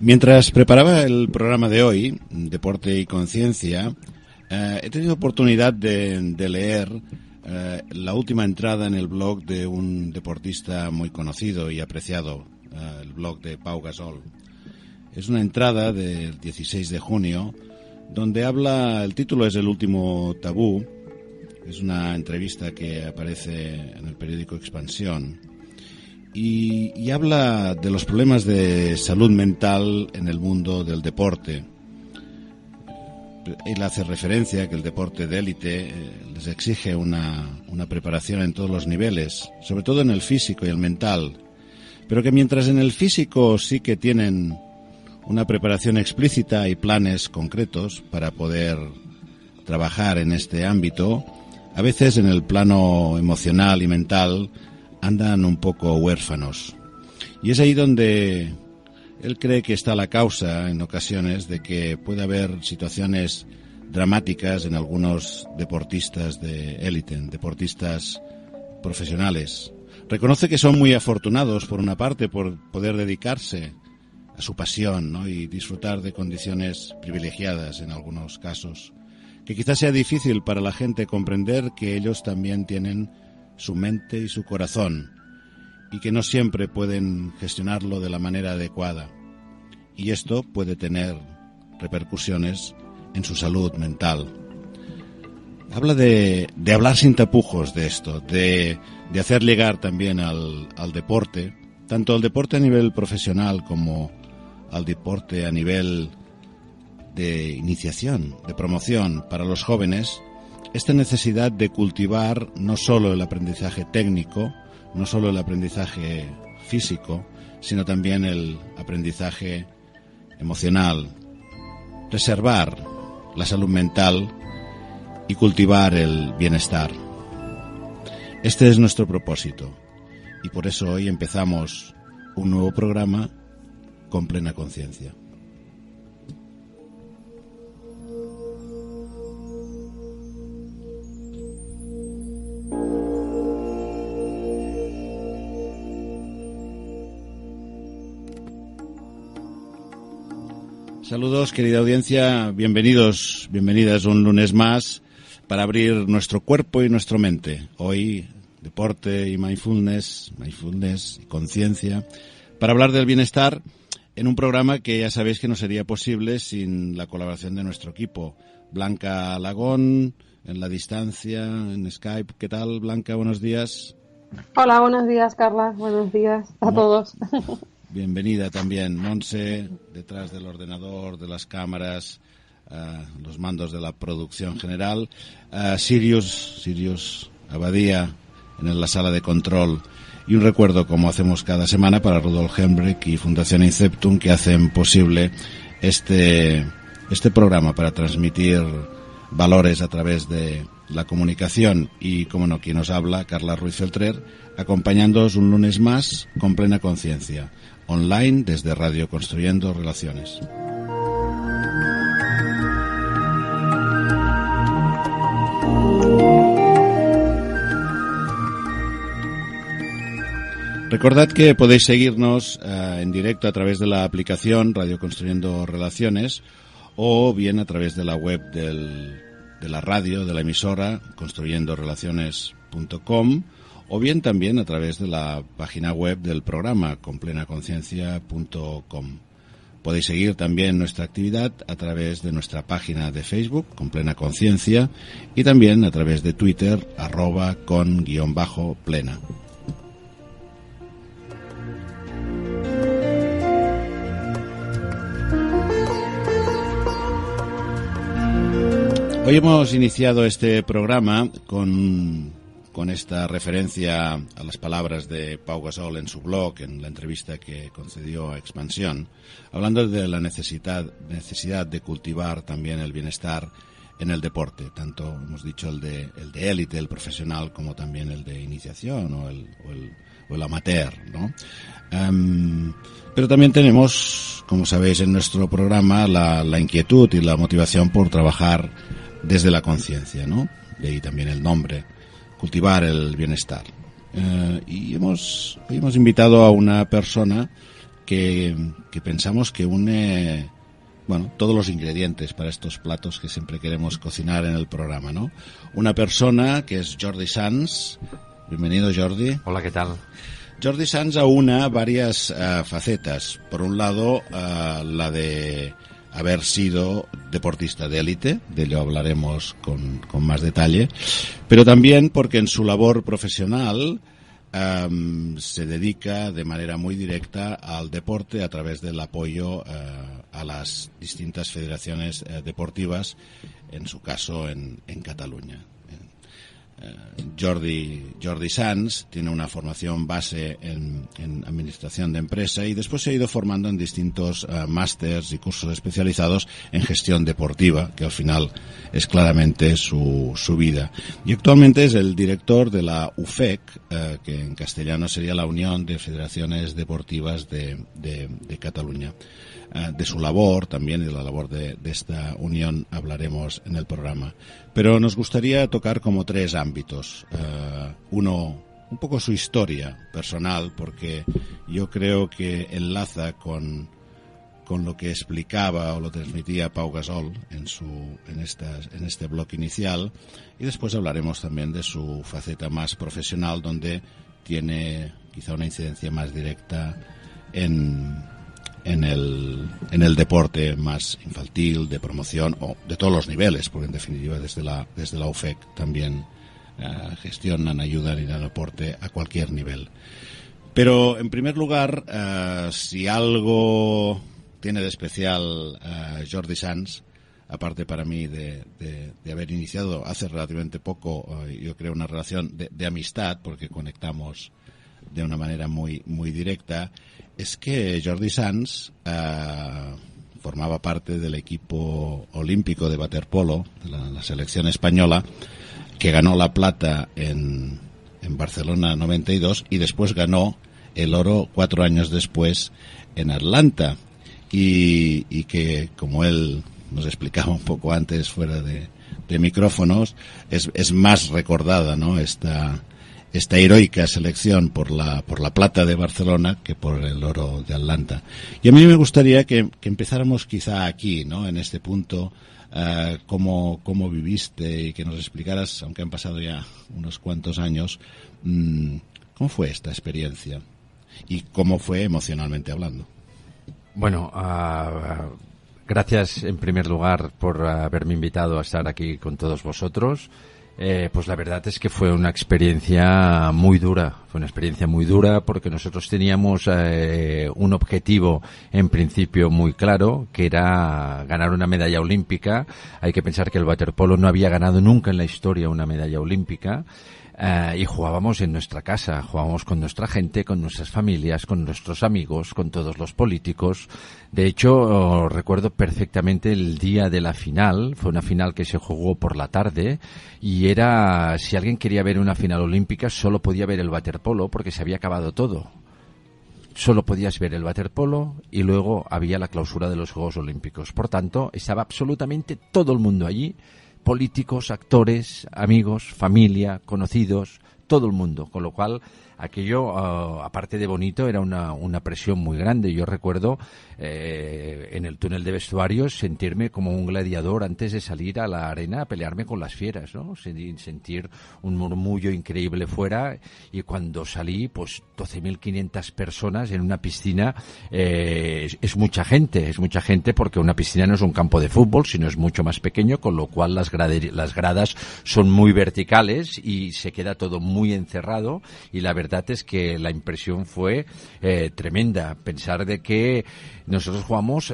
Mientras preparaba el programa de hoy, Deporte y Conciencia, he tenido oportunidad de leer la última entrada en el blog de un deportista muy conocido y apreciado, el blog de Pau Gasol. Es una entrada del 16 de junio donde habla, el título es El último tabú, es una entrevista que aparece en el periódico Expansión y habla de los problemas de salud mental en el mundo del deporte. Él hace referencia a que el deporte de élite les exige una preparación en todos los niveles, sobre todo en el físico y el mental, pero que mientras en el físico sí que tienen una preparación explícita y planes concretos para poder trabajar en este ámbito, a veces en el plano emocional y mental andan un poco huérfanos. Y es ahí donde él cree que está la causa, en ocasiones, de que puede haber situaciones dramáticas en algunos deportistas de élite, deportistas profesionales. Reconoce que son muy afortunados, por una parte, por poder dedicarse a su pasión, ¿no? Y disfrutar de condiciones privilegiadas en algunos casos. Que quizás sea difícil para la gente comprender que ellos también tienen su mente y su corazón y que no siempre pueden gestionarlo de la manera adecuada. Y esto puede tener repercusiones en su salud mental. Habla de hablar sin tapujos de esto, de hacer llegar también al deporte, tanto al deporte a nivel profesional como al deporte a nivel de iniciación, de promoción para los jóvenes, esta necesidad de cultivar no solo el aprendizaje técnico, no solo el aprendizaje físico, sino también el aprendizaje emocional, preservar la salud mental y cultivar el bienestar. Este es nuestro propósito y por eso hoy empezamos un nuevo programa con plena conciencia. Saludos, querida audiencia, bienvenidos, bienvenidas un lunes más para abrir nuestro cuerpo y nuestra mente. Hoy, deporte y mindfulness y conciencia, para hablar del bienestar en un programa que ya sabéis que no sería posible sin la colaboración de nuestro equipo. Blanca Alagón, en la distancia, en Skype. ¿Qué tal, Blanca? Buenos días. Hola, buenos días, Carla. Buenos días a todos. Bienvenida también, Monse, detrás del ordenador, de las cámaras, los mandos de la producción general. Sirius Abadía en la sala de control. Y un recuerdo, como hacemos cada semana, para Rudolf Hembrecht y Fundación Inceptum, que hacen posible este programa para transmitir valores a través de la comunicación. Y, como no, quien nos habla, Carla Ruiz Feltrer, acompañándoos un lunes más con plena conciencia, online desde Radio Construyendo Relaciones. Recordad que podéis seguirnos en directo a través de la aplicación Radio Construyendo Relaciones o bien a través de la web de la radio, de la emisora, construyendorelaciones.com, o bien también a través de la página web del programa, complenaconciencia.com. Podéis seguir también nuestra actividad a través de nuestra página de Facebook, Con Plena Conciencia, y también a través de Twitter, @con_plena. Hoy hemos iniciado este programa con esta referencia a las palabras de Pau Gasol en su blog, en la entrevista que concedió a Expansión, hablando de la necesidad de cultivar también el bienestar en el deporte, tanto hemos dicho el de élite, el profesional, como también el de iniciación o el amateur, ¿no? Pero también tenemos, como sabéis en nuestro programa, la inquietud y la motivación por trabajar desde la conciencia, ¿no? De ahí también el nombre, cultivar el bienestar. Y hemos invitado a una persona que pensamos que une, bueno, todos los ingredientes para estos platos que siempre queremos cocinar en el programa, ¿no? Una persona que es Jordi Sans. Bienvenido, Jordi. Hola, ¿qué tal? Jordi Sans aúna varias facetas. Por un lado, la de haber sido deportista de élite, de ello hablaremos con más detalle, pero también porque en su labor profesional se dedica de manera muy directa al deporte a través del apoyo a las distintas federaciones deportivas, en su caso en Cataluña. Jordi Sans tiene una formación base en administración de empresa y después se ha ido formando en distintos másters y cursos especializados en gestión deportiva, que al final es claramente su vida. Y actualmente es el director de la UFEC, que en castellano sería la Unión de Federaciones Deportivas de Cataluña. De su labor también y de la labor de esta unión hablaremos en el programa. Pero nos gustaría tocar como tres ámbitos. Uno, un poco su historia personal, porque yo creo que enlaza con lo que explicaba o lo transmitía Pau Gasol en este bloque inicial. Y después hablaremos también de su faceta más profesional, donde tiene quizá una incidencia más directa en el deporte más infantil, de promoción o de todos los niveles, porque en definitiva desde la UFEC también gestionan, ayudan y dan deporte a cualquier nivel. Pero en primer lugar, si algo tiene de especial Jordi Sans, aparte para mí de haber iniciado hace relativamente poco, yo creo, una relación de amistad, porque conectamos de una manera muy directa, es que Jordi Sans formaba parte del equipo olímpico de waterpolo, de la selección española, que ganó la plata en Barcelona 92 y después ganó el oro 4 años después en Atlanta, y que, como él nos explicaba un poco antes fuera de micrófonos, es más recordada, ¿no?, esta heroica selección por la plata de Barcelona que por el oro de Atlanta. Y a mí me gustaría que empezáramos quizá aquí, ¿no?, en este punto, cómo viviste y que nos explicaras, aunque han pasado ya unos cuantos años, cómo fue esta experiencia y cómo fue emocionalmente hablando. Bueno, gracias en primer lugar por haberme invitado a estar aquí con todos vosotros. Pues la verdad es que fue una experiencia muy dura. Fue una experiencia muy dura porque nosotros teníamos un objetivo en principio muy claro, que era ganar una medalla olímpica. Hay que pensar que el waterpolo no había ganado nunca en la historia una medalla olímpica. Y jugábamos en nuestra casa, jugábamos con nuestra gente, con nuestras familias, con nuestros amigos, con todos los políticos. De hecho, recuerdo perfectamente el día de la final. Fue una final que se jugó por la tarde y era, si alguien quería ver una final olímpica, solo podía ver el waterpolo porque se había acabado todo. Solo podías ver el waterpolo y luego había la clausura de los Juegos Olímpicos. Por tanto, estaba absolutamente todo el mundo allí. Políticos, actores, amigos, familia, conocidos, todo el mundo, con lo cual aquello, aparte de bonito, era una presión muy grande. Yo recuerdo en el túnel de vestuarios sentirme como un gladiador antes de salir a la arena a pelearme con las fieras, ¿no? Sentir un murmullo increíble fuera, y cuando salí, pues 12.500 personas en una piscina, es mucha gente porque una piscina no es un campo de fútbol, sino es mucho más pequeño, con lo cual las gradas son muy verticales y se queda todo muy encerrado, y la verdad es que la impresión fue tremenda. Pensar de que nosotros jugamos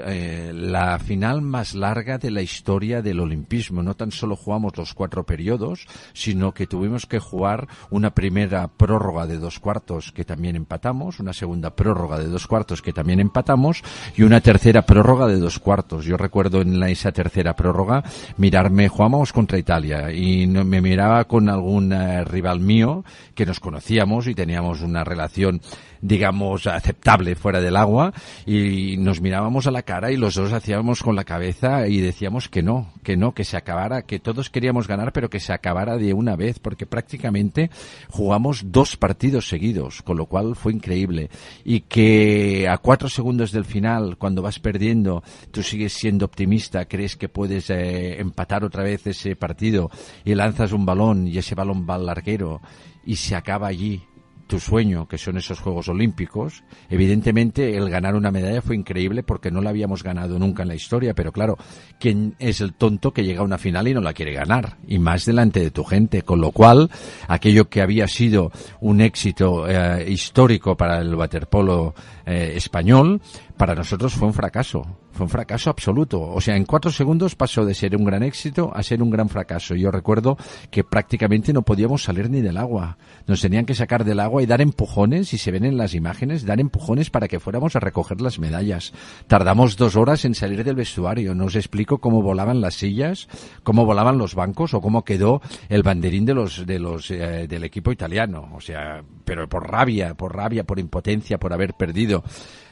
la final más larga de la historia del olimpismo. No tan solo jugamos los 4 periodos, sino que tuvimos que jugar una primera prórroga de 2 cuartos que también empatamos, una segunda prórroga de 2 cuartos que también empatamos y una tercera prórroga de 2 cuartos. Yo recuerdo en esa tercera prórroga jugábamos contra Italia y me miraba con algún rival mío que nos conocíamos y teníamos una relación, digamos, aceptable fuera del agua, y nos mirábamos a la cara y los dos hacíamos con la cabeza y decíamos que no, que se acabara, que todos queríamos ganar, pero que se acabara de una vez, porque prácticamente jugamos 2 partidos seguidos, con lo cual fue increíble. Y que a 4 segundos del final, cuando vas perdiendo, tú sigues siendo optimista, crees que puedes empatar otra vez ese partido y lanzas un balón y ese balón va al larguero y se acaba allí tu sueño, que son esos Juegos Olímpicos. Evidentemente el ganar una medalla fue increíble porque no la habíamos ganado nunca en la historia, pero claro, ¿quién es el tonto que llega a una final y no la quiere ganar? Y más delante de tu gente, con lo cual aquello que había sido un éxito histórico para el waterpolo español, para nosotros fue un fracaso absoluto. O sea, en 4 segundos pasó de ser un gran éxito a ser un gran fracaso. Yo recuerdo que prácticamente no podíamos salir ni del agua. Nos tenían que sacar del agua y dar empujones, y se ven en las imágenes, dar empujones para que fuéramos a recoger las medallas. Tardamos 2 horas en salir del vestuario. No os explico cómo volaban las sillas, cómo volaban los bancos o cómo quedó el banderín del equipo italiano. O sea, pero por rabia, por impotencia, por haber perdido.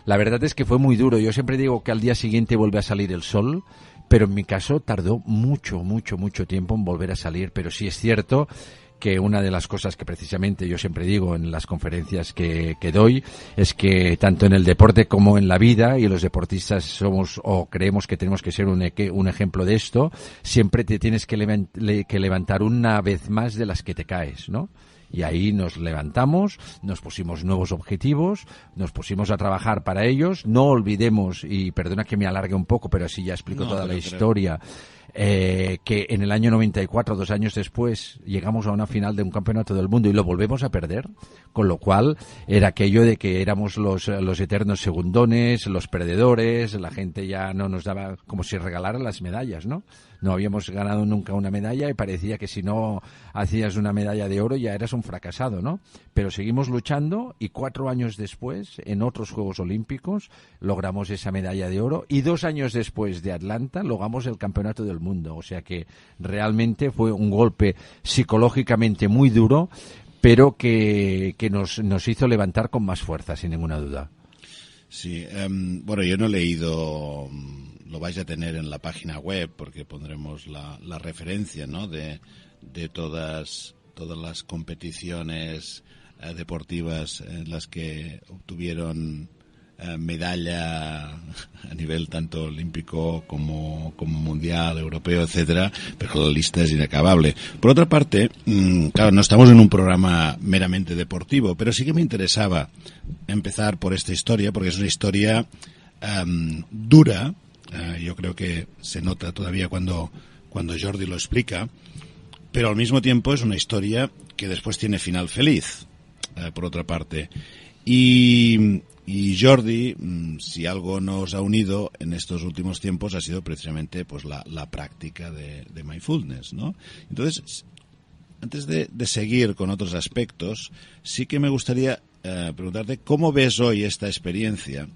La verdad es que fue muy duro. Yo siempre digo que al día siguiente vuelve a salir el sol, pero en mi caso tardó mucho tiempo en volver a salir. Pero sí es cierto que una de las cosas que precisamente yo siempre digo en las conferencias que doy es que tanto en el deporte como en la vida, y los deportistas somos o creemos que tenemos que ser un ejemplo de esto, siempre te tienes que levantar una vez más de las que te caes, ¿no? Y ahí nos levantamos, nos pusimos nuevos objetivos, nos pusimos a trabajar para ellos. No olvidemos, y perdona que me alargue un poco, pero así ya explico toda la historia, que en el año 94, 2 años después, llegamos a una final de un campeonato del mundo y lo volvemos a perder, con lo cual era aquello de que éramos los eternos segundones, los perdedores, la gente ya no nos daba, como si regalaran las medallas, ¿no? No habíamos ganado nunca una medalla y parecía que si no hacías una medalla de oro ya eras un fracasado, ¿no? Pero seguimos luchando y 4 años después, en otros Juegos Olímpicos, logramos esa medalla de oro, y 2 años después de Atlanta logramos el Campeonato del Mundo. O sea que realmente fue un golpe psicológicamente muy duro, pero que nos hizo levantar con más fuerza, sin ninguna duda. Sí, bueno, yo no he leído, lo vais a tener en la página web porque pondremos la referencia, ¿no? de todas las competiciones deportivas en las que obtuvieron medalla a nivel tanto olímpico como mundial, europeo, etcétera, pero la lista es inacabable. Por otra parte, claro, no estamos en un programa meramente deportivo, pero sí que me interesaba empezar por esta historia, porque es una historia dura. Yo creo que se nota todavía cuando Jordi lo explica, pero al mismo tiempo es una historia que después tiene final feliz, por otra parte. Y Jordi, si algo nos ha unido en estos últimos tiempos ha sido precisamente pues la práctica de mindfulness, ¿no? Entonces, antes de seguir con otros aspectos, sí que me gustaría preguntarte cómo ves hoy esta experiencia,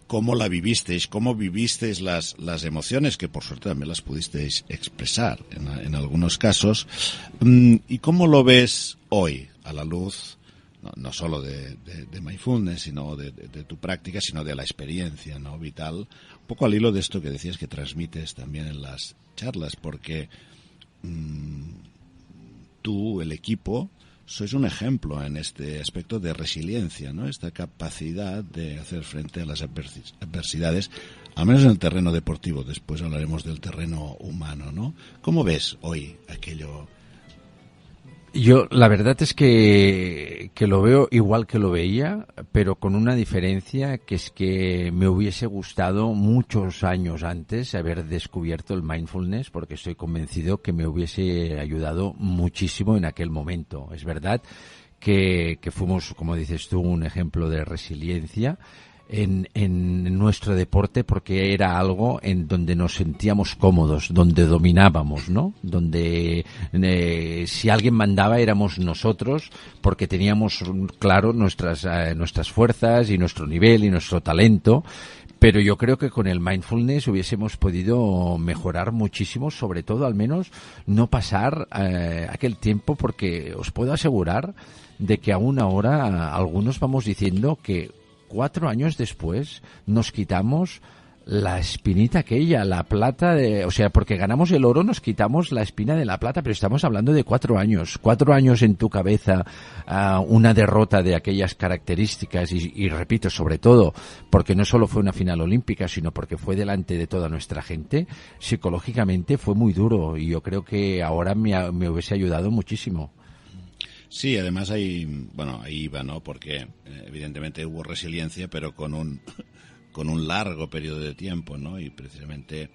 cómo la vivisteis, cómo vivisteis las emociones, que por suerte también las pudisteis expresar en algunos casos, y cómo lo ves hoy a la luz no solo de mindfulness, sino de tu práctica, sino de la experiencia, ¿no? Vital, un poco al hilo de esto que decías que transmites también en las charlas, porque tú, el equipo, sois un ejemplo en este aspecto de resiliencia, ¿no? Esta capacidad de hacer frente a las adversidades, al menos en el terreno deportivo. Después hablaremos del terreno humano, ¿no? ¿Cómo ves hoy aquello? Yo, la verdad es que lo veo igual que lo veía, pero con una diferencia, que es que me hubiese gustado muchos años antes haber descubierto el mindfulness, porque estoy convencido que me hubiese ayudado muchísimo en aquel momento. Es verdad que fuimos, como dices tú, un ejemplo de resiliencia en nuestro deporte, porque era algo en donde nos sentíamos cómodos, donde dominábamos, ¿no? Donde si alguien mandaba éramos nosotros, porque teníamos claro nuestras fuerzas y nuestro nivel y nuestro talento. Pero yo creo que con el mindfulness hubiésemos podido mejorar muchísimo, sobre todo al menos no pasar aquel tiempo, porque os puedo asegurar de que aún ahora algunos vamos diciendo que 4 años después nos quitamos la espinita aquella, la plata, o sea, porque ganamos el oro, nos quitamos la espina de la plata, pero estamos hablando de 4 años. 4 años en tu cabeza, una derrota de aquellas características y repito, sobre todo, porque no solo fue una final olímpica, sino porque fue delante de toda nuestra gente, psicológicamente fue muy duro y yo creo que ahora me hubiese ayudado muchísimo. Sí, además ahí iba, ¿no? Porque evidentemente hubo resiliencia, pero con un largo periodo de tiempo, ¿no? Y precisamente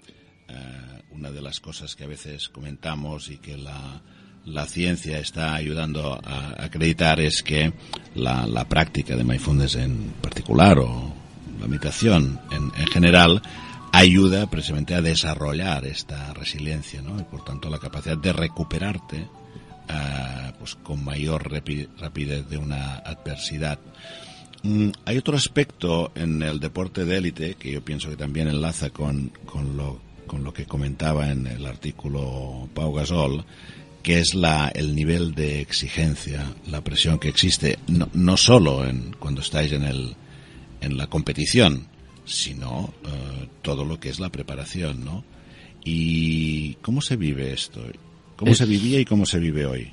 una de las cosas que a veces comentamos y que la ciencia está ayudando a acreditar es que la práctica de mindfulness en particular o la meditación en general ayuda precisamente a desarrollar esta resiliencia, ¿no? Y por tanto la capacidad de recuperarte pues con mayor rapidez de una adversidad. Hay otro aspecto en el deporte de élite que yo pienso que también enlaza con lo que comentaba en el artículo Pau Gasol, que es el nivel de exigencia, la presión que existe, no solo cuando estáis en la competición, sino todo lo que es la preparación, ¿no? ¿Y cómo se vive esto? ¿Cómo se vivía y cómo se vive hoy?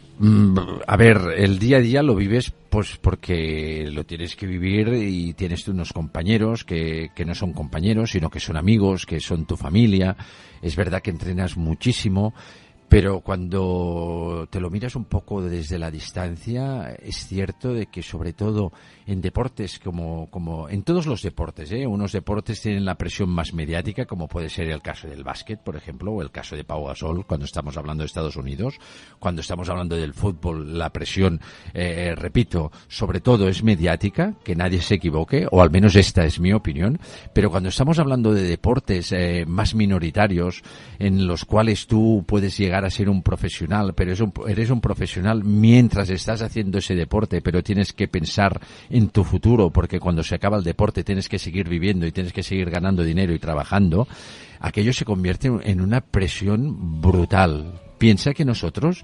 A ver, el día a día lo vives pues porque lo tienes que vivir y tienes unos compañeros que no son compañeros, sino que son amigos, que son tu familia. Es verdad que entrenas muchísimo, pero cuando te lo miras un poco desde la distancia, es cierto de que sobre todo en deportes como en todos los deportes, unos deportes tienen la presión más mediática, como puede ser el caso del básquet, por ejemplo, o el caso de Pau Gasol, cuando estamos hablando de Estados Unidos. Cuando estamos hablando del fútbol, la presión, repito, sobre todo es mediática, que nadie se equivoque, o al menos esta es mi opinión. Pero cuando estamos hablando de deportes más minoritarios, en los cuales tú puedes llegar a ser un profesional, pero eres un profesional mientras estás haciendo ese deporte, pero tienes que pensar en tu futuro, porque cuando se acaba el deporte tienes que seguir viviendo y tienes que seguir ganando dinero y trabajando, aquello se convierte en una presión brutal. Piensa que nosotros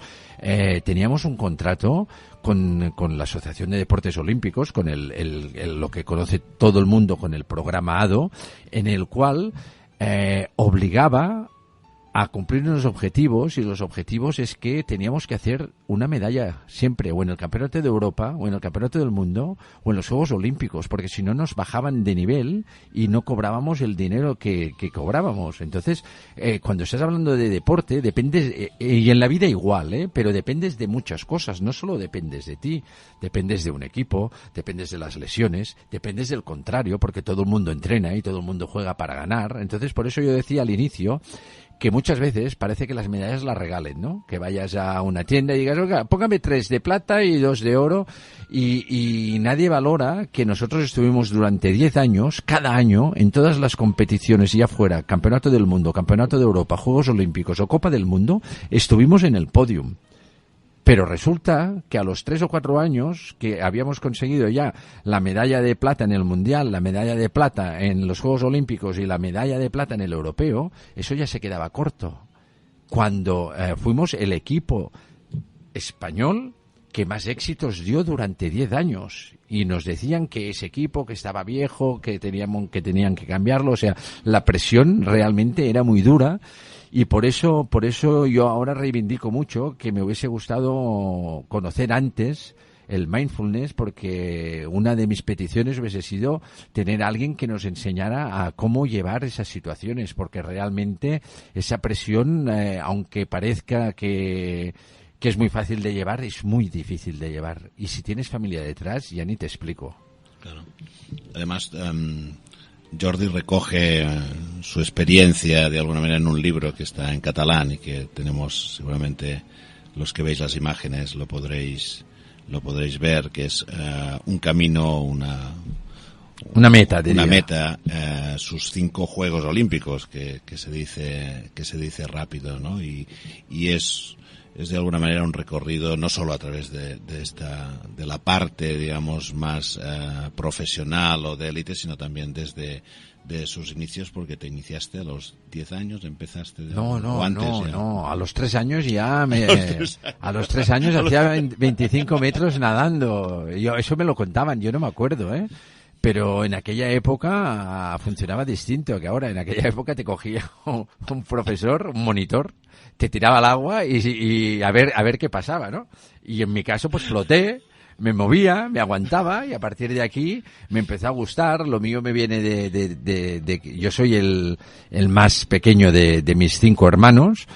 teníamos un contrato con la Asociación de Deportes Olímpicos, con lo que conoce todo el mundo, con el programa ADO, en el cual obligaba a cumplir unos objetivos, y los objetivos es que teníamos que hacer una medalla siempre, o en el Campeonato de Europa, o en el Campeonato del Mundo, o en los Juegos Olímpicos, porque si no nos bajaban de nivel y no cobrábamos el dinero que cobrábamos. Entonces, cuando estás hablando de deporte, dependes, y en la vida igual, pero dependes de muchas cosas, no solo dependes de ti, dependes de un equipo, dependes de las lesiones, dependes del contrario, porque todo el mundo entrena y todo el mundo juega para ganar. Entonces, por eso yo decía al inicio que muchas veces parece que las medallas las regalen, ¿no? Que vayas a una tienda y digas, oiga, póngame 3 de plata y 2 de oro, y nadie valora que nosotros estuvimos durante 10 años, cada año, en todas las competiciones, ya fuera Campeonato del Mundo, Campeonato de Europa, Juegos Olímpicos o Copa del Mundo, estuvimos en el podium. Pero resulta que a los 3 o 4 años que habíamos conseguido ya la medalla de plata en el Mundial, la medalla de plata en los Juegos Olímpicos y la medalla de plata en el Europeo, eso ya se quedaba corto. Cuando fuimos el equipo español que más éxitos dio durante 10 años. Y nos decían que ese equipo que estaba viejo, que tenían que cambiarlo. O sea, la presión realmente era muy dura. Y por eso yo ahora reivindico mucho que me hubiese gustado conocer antes el mindfulness, porque una de mis peticiones hubiese sido tener a alguien que nos enseñara a cómo llevar esas situaciones, porque realmente esa presión, aunque parezca que es muy fácil de llevar, es muy difícil de llevar. Y si tienes familia detrás, ya ni te explico. Claro. Además, Jordi recoge su experiencia de alguna manera en un libro que está en catalán y que tenemos, seguramente los que veis las imágenes lo podréis ver, que es un camino, una meta, diría. Una meta, sus 5 Juegos Olímpicos, que se dice rápido, ¿no? Y es de alguna manera un recorrido no solo a través de la parte, digamos, más profesional o de élite, sino también desde de sus inicios, porque te iniciaste a los 10 años, empezaste de, No, a los 3 años ya a los 3 años hacía 25 metros nadando. Eso me lo contaban, yo no me acuerdo, ¿eh? Pero en aquella época funcionaba distinto que ahora. En aquella época te cogía un profesor, un monitor, te tiraba al agua y a ver qué pasaba, ¿no? Y en mi caso pues floté, me movía, me aguantaba, y a partir de aquí me empezó a gustar. Lo mío me viene de yo soy el más pequeño de mis 5 hermanos.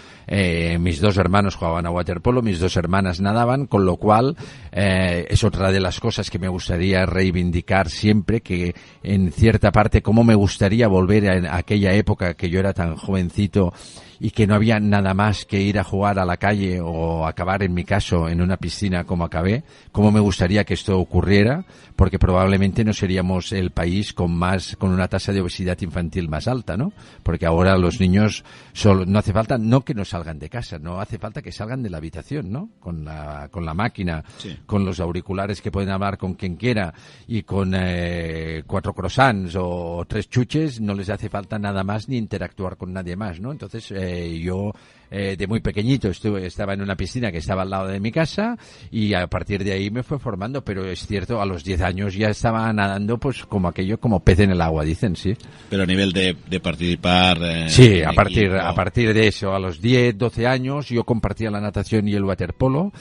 Mis 2 hermanos jugaban a waterpolo, mis 2 hermanas nadaban, con lo cual es otra de las cosas que me gustaría reivindicar siempre, que en cierta parte cómo me gustaría volver a aquella época que yo era tan jovencito y que no había nada más que ir a jugar a la calle o acabar, en mi caso, en una piscina como acabé. Cómo me gustaría que esto ocurriera, porque probablemente no seríamos el país con una tasa de obesidad infantil más alta, ¿no? Porque ahora los niños no hace falta, no que no salgan de casa, no hace falta que salgan de la habitación, ¿no? Con la máquina, sí, con los auriculares que pueden hablar con quien quiera, y con 4 croissants o 3 chuches, no les hace falta nada más ni interactuar con nadie más, ¿no? Entonces, yo de muy pequeñito estaba en una piscina que estaba al lado de mi casa, y a partir de ahí me fue formando. Pero es cierto, a los 10 años ya estaba nadando pues como pez en el agua, dicen, sí. Pero a nivel de participar... sí, a partir de eso, a los 10, 12 años yo compartía la natación y el waterpolo.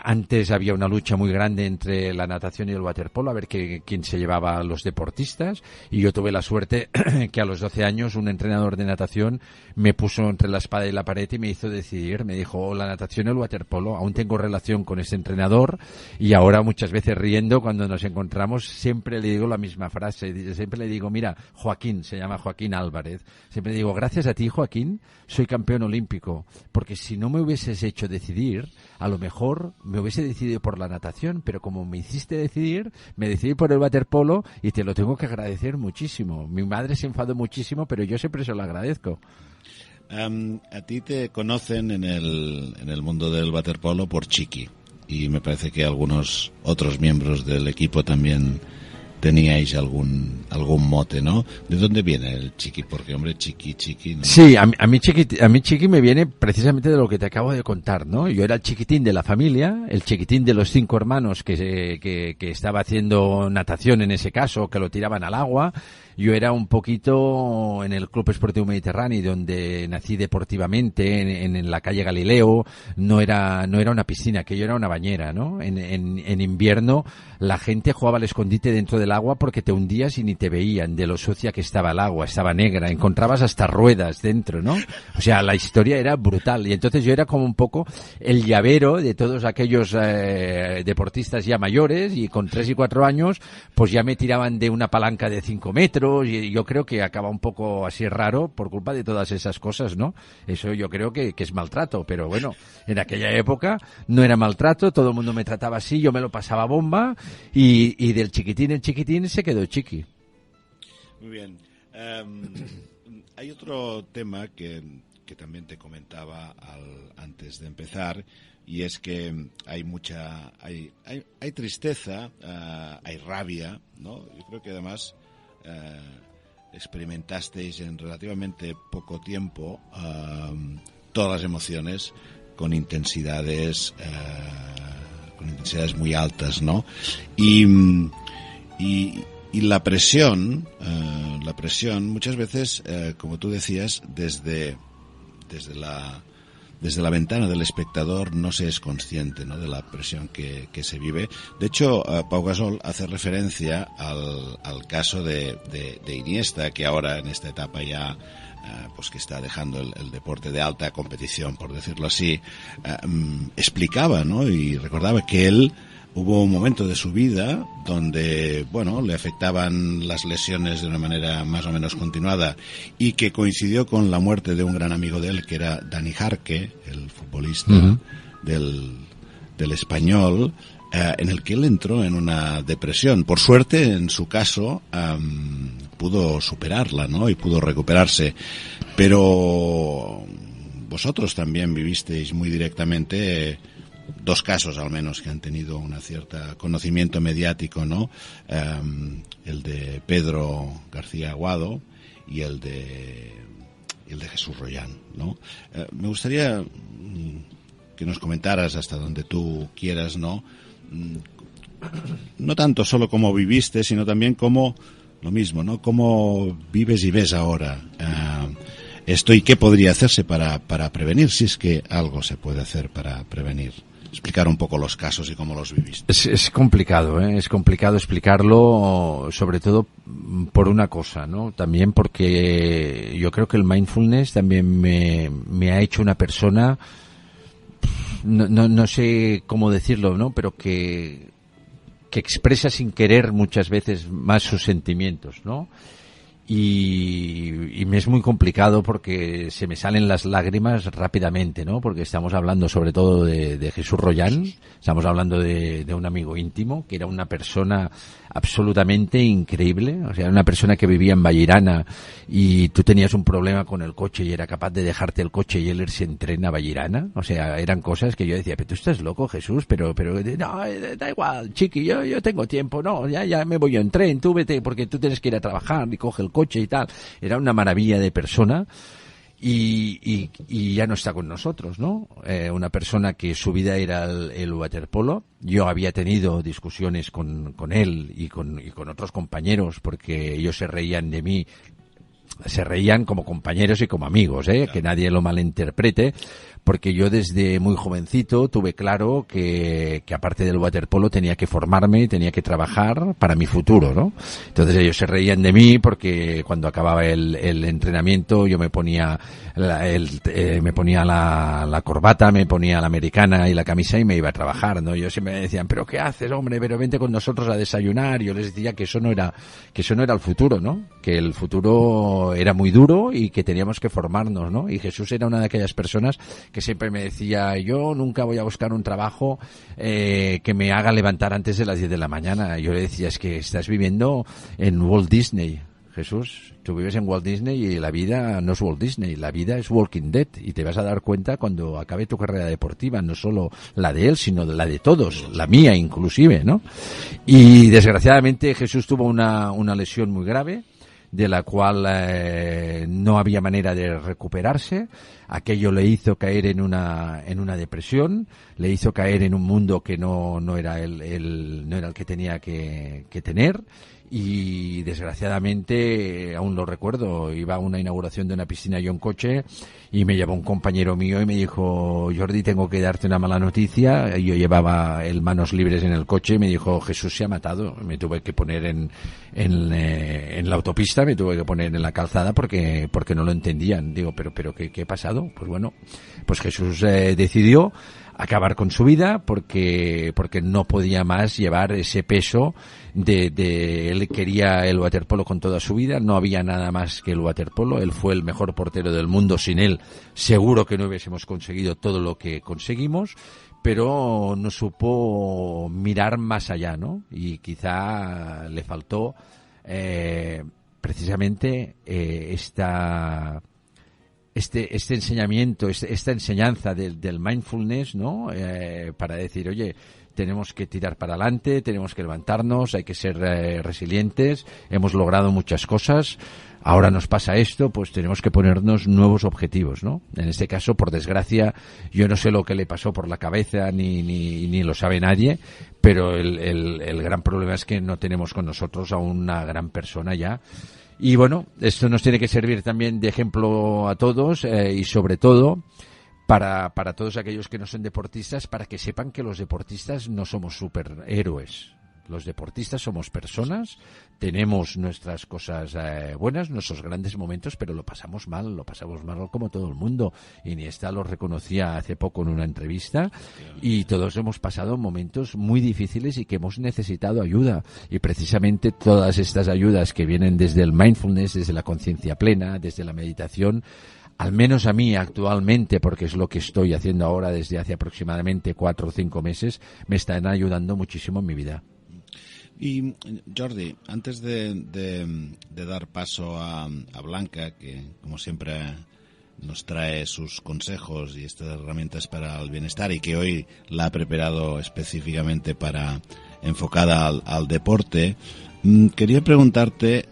Antes había una lucha muy grande entre la natación y el waterpolo, a ver quién se llevaba a los deportistas, y yo tuve la suerte que a los 12 años un entrenador de natación me puso entre la espada y la pared y me hizo decidir. Me dijo, la natación o el waterpolo. Aún tengo relación con ese entrenador, y ahora muchas veces riendo cuando nos encontramos siempre le digo la misma frase. Siempre le digo, mira, Joaquín, se llama Joaquín Álvarez, siempre le digo, gracias a ti, Joaquín, soy campeón olímpico, porque si no me hubieses hecho decidir, a lo mejor me hubiese decidido por la natación, pero como me hiciste decidir, me decidí por el waterpolo, y te lo tengo que agradecer muchísimo. Mi madre se enfadó muchísimo, pero yo siempre se lo agradezco. A ti te conocen en el mundo del waterpolo por Chiqui, y me parece que algunos otros miembros del equipo también teníais algún mote, ¿no? ¿De dónde viene el Chiqui? Porque, hombre, Chiqui, ¿no? Sí, a mí Chiqui me viene precisamente de lo que te acabo de contar, ¿no? Yo era el chiquitín de la familia, el chiquitín de los 5 hermanos que estaba haciendo natación, en ese caso, que lo tiraban al agua. Yo era un poquito en el Club Esportivo Mediterráneo, donde nací deportivamente, en la calle Galileo. No era una piscina, aquello era una bañera, ¿no? En invierno la gente jugaba al escondite dentro del agua porque te hundías y ni te veían de lo sucia que estaba el agua, estaba negra, encontrabas hasta ruedas dentro, ¿no? O sea, la historia era brutal, y entonces yo era como un poco el llavero de todos aquellos deportistas ya mayores, y con 3 y 4 años pues ya me tiraban de una palanca de 5 metros, y yo creo que acaba un poco así raro por culpa de todas esas cosas, ¿no? Eso yo creo que es maltrato, pero bueno, en aquella época no era maltrato, todo el mundo me trataba así, yo me lo pasaba bomba, y del chiquitín el chiquitín se quedó Chiqui. Muy bien. Hay otro tema que también te comentaba antes de empezar, y es que hay tristeza, hay rabia, ¿no? Yo creo que además experimentasteis en relativamente poco tiempo todas las emociones con intensidades muy altas, ¿no? Y la presión muchas veces, como tú decías, desde la ventana del espectador no se es consciente, ¿no?, de la presión que se vive. De hecho, Pau Gasol hace referencia al caso de Iniesta, que ahora en esta etapa ya pues que está dejando el deporte de alta competición, por decirlo así, explicaba, ¿no?, y recordaba que él hubo un momento de su vida donde, bueno, le afectaban las lesiones de una manera más o menos continuada, y que coincidió con la muerte de un gran amigo de él, que era Dani Jarque, el futbolista del Español, en el que él entró en una depresión. Por suerte, en su caso, pudo superarla, ¿no?, y pudo recuperarse. Pero vosotros también vivisteis muy directamente dos casos al menos que han tenido una cierta conocimiento mediático, ¿no? El de Pedro García Aguado y el de Jesús Rollán, ¿no? Me gustaría que nos comentaras hasta donde tú quieras, ¿no? No tanto solo cómo viviste, sino también cómo, lo mismo, ¿no? Cómo vives y ves ahora esto y qué podría hacerse para prevenir, si es que algo se puede hacer para prevenir. Explicar un poco los casos y cómo los viviste. Es complicado, ¿eh? Es complicado explicarlo, sobre todo por una cosa, ¿no? También porque yo creo que el mindfulness también me ha hecho una persona, no sé cómo decirlo, ¿no? Pero que expresa sin querer muchas veces más sus sentimientos, ¿no? Y me es muy complicado porque se me salen las lágrimas rápidamente, ¿no? Porque estamos hablando sobre todo de Jesús Rollán, estamos hablando de un amigo íntimo, que era una persona absolutamente increíble, o sea, una persona que vivía en Vallirana y tú tenías un problema con el coche y era capaz de dejarte el coche y él irse en tren a Vallirana, o sea, eran cosas que yo decía, pero tú estás loco, Jesús, pero no, da igual, chiqui, yo tengo tiempo, no, ya me voy yo en tren, tú vete porque tú tienes que ir a trabajar y coge el coche y tal. Era una maravilla de persona. Y ya no está con nosotros, ¿no? Una persona que su vida era el waterpolo. Yo había tenido discusiones con él y con otros compañeros porque ellos se reían de mí. Se reían como compañeros y como amigos, que nadie lo malinterprete, porque yo desde muy jovencito tuve claro que aparte del waterpolo tenía que formarme, tenía que trabajar para mi futuro, ¿no? Entonces ellos se reían de mí porque cuando acababa el entrenamiento yo me ponía la corbata, me ponía la americana y la camisa y me iba a trabajar, ¿no? Ellos siempre me decían, pero ¿qué haces, hombre? Pero vente con nosotros a desayunar. Yo les decía que eso no era el futuro, ¿no? Que el futuro era muy duro y que teníamos que formarnos, ¿no? Y Jesús era una de aquellas personas que siempre me decía, yo nunca voy a buscar un trabajo que me haga levantar antes de las 10 de la mañana. Yo le decía, es que estás viviendo en Walt Disney. Jesús, tú vives en Walt Disney y la vida no es Walt Disney, la vida es Walking Dead y te vas a dar cuenta cuando acabe tu carrera deportiva, no solo la de él, sino la de todos, la mía inclusive, ¿no? Y desgraciadamente Jesús tuvo una lesión muy grave, de la cual no había manera de recuperarse. Aquello le hizo caer en una depresión, le hizo caer en un mundo que no era el que tenía que tener. Y desgraciadamente, aún lo recuerdo, iba a una inauguración de una piscina yo en coche y me llevó un compañero mío y me dijo, Jordi, tengo que darte una mala noticia. Yo llevaba el manos libres en el coche y me dijo, Jesús se ha matado. Me tuve que poner en la autopista, me tuve que poner en la calzada porque no lo entendían. Digo, pero ¿qué ha pasado? Pues bueno, pues Jesús decidió acabar con su vida porque no podía más llevar ese peso de él quería el waterpolo con toda su vida, no había nada más que el waterpolo, él fue el mejor portero del mundo, sin él seguro que no hubiésemos conseguido todo lo que conseguimos, pero no supo mirar más allá, ¿no? Y quizá le faltó precisamente este enseñamiento, esta enseñanza del mindfulness, ¿no? Para decir, oye, tenemos que tirar para adelante, tenemos que levantarnos, hay que ser resilientes, hemos logrado muchas cosas, ahora nos pasa esto, pues tenemos que ponernos nuevos objetivos, ¿no? En este caso, por desgracia, yo no sé lo que le pasó por la cabeza, ni lo sabe nadie, pero el gran problema es que no tenemos con nosotros a una gran persona ya. Y bueno, esto nos tiene que servir también de ejemplo a todos y sobre todo para todos aquellos que no son deportistas, para que sepan que los deportistas no somos superhéroes. Los deportistas somos personas, tenemos nuestras cosas buenas, nuestros grandes momentos, pero lo pasamos mal como todo el mundo. Iniesta lo reconocía hace poco en una entrevista y todos hemos pasado momentos muy difíciles y que hemos necesitado ayuda. Y precisamente todas estas ayudas que vienen desde el mindfulness, desde la conciencia plena, desde la meditación, al menos a mí actualmente, porque es lo que estoy haciendo ahora desde hace aproximadamente 4 o 5 meses, me están ayudando muchísimo en mi vida. Y Jordi, antes de dar paso a Blanca, que como siempre nos trae sus consejos y estas herramientas para el bienestar y que hoy la ha preparado específicamente enfocada al deporte. Quería preguntarte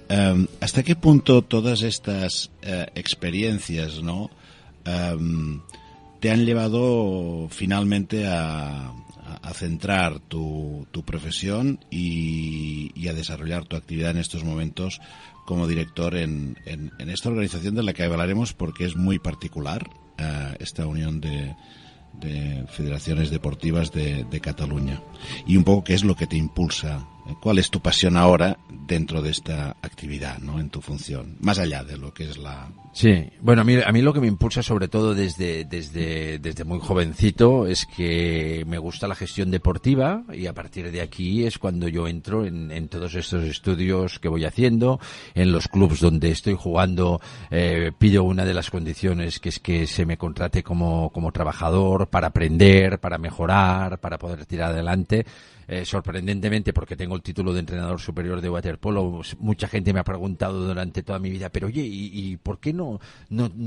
hasta qué punto todas estas experiencias, ¿no?, te han llevado finalmente a centrar tu profesión y a desarrollar tu actividad en estos momentos como director en esta organización de la que hablaremos, porque es muy particular, esta unión de federaciones deportivas de Cataluña. Y un poco qué es lo que te impulsa, cuál es tu pasión ahora dentro de esta actividad, ¿no?, en tu función, más allá de lo que es la... Sí, bueno, a mí lo que me impulsa sobre todo desde muy jovencito es que me gusta la gestión deportiva, y a partir de aquí es cuando yo entro en todos estos estudios que voy haciendo, en los clubs donde estoy jugando. Pido una de las condiciones, que es que se me contrate como trabajador para aprender, para mejorar, para poder tirar adelante. Sorprendentemente, porque tengo el título de entrenador superior de waterpolo, mucha gente me ha preguntado durante toda mi vida, pero oye, ¿y por qué no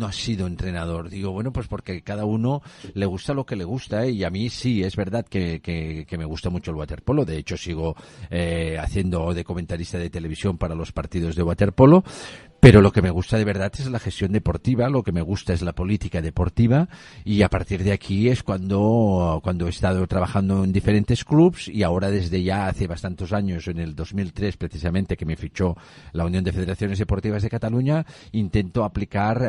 has sido entrenador? Digo, bueno, pues porque cada uno le gusta lo que le gusta, y a mí sí, es verdad que me gusta mucho el waterpolo. De hecho, sigo haciendo de comentarista de televisión para los partidos de waterpolo. Pero lo que me gusta de verdad es la gestión deportiva, lo que me gusta es la política deportiva, y a partir de aquí es cuando he estado trabajando en diferentes clubs, y ahora desde ya hace bastantes años, en el 2003 precisamente, que me fichó la Unión de Federaciones Deportivas de Cataluña, intento aplicar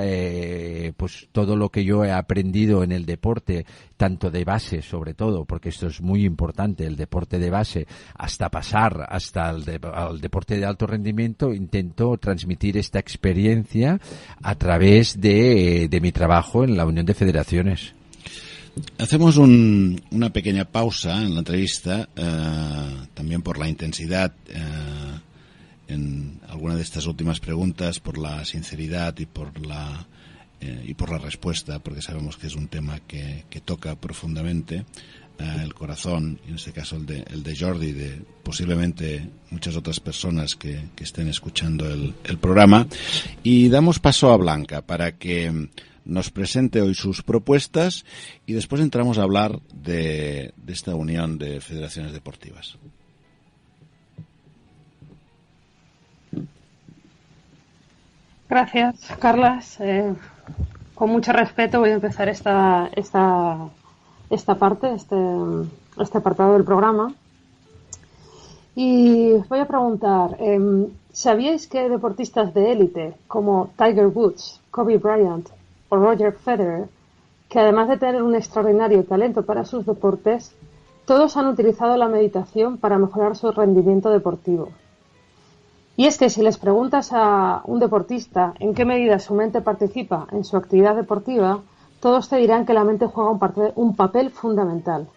pues todo lo que yo he aprendido en el deporte, tanto de base sobre todo, porque esto es muy importante, el deporte de base, hasta pasar al deporte de alto rendimiento. Intento transmitir esta experiencia a través de mi trabajo en la Unión de Federaciones. Hacemos una pequeña pausa en la entrevista, también por la intensidad en alguna de estas últimas preguntas, por la sinceridad y por la respuesta, porque sabemos que es un tema que toca profundamente el corazón, y en este caso el de Jordi, de posiblemente muchas otras personas que estén escuchando el programa. Y damos paso a Blanca para que nos presente hoy sus propuestas, y después entramos a hablar de esta unión de federaciones deportivas. Gracias, Carlas. Con mucho respeto voy a empezar esta parte, este apartado del programa. Y voy a preguntar, ¿sabíais que deportistas de élite como Tiger Woods, Kobe Bryant o Roger Federer, que además de tener un extraordinario talento para sus deportes, todos han utilizado la meditación para mejorar su rendimiento deportivo? Y es que si les preguntas a un deportista en qué medida su mente participa en su actividad deportiva, todos te dirán que la mente juega un papel fundamental.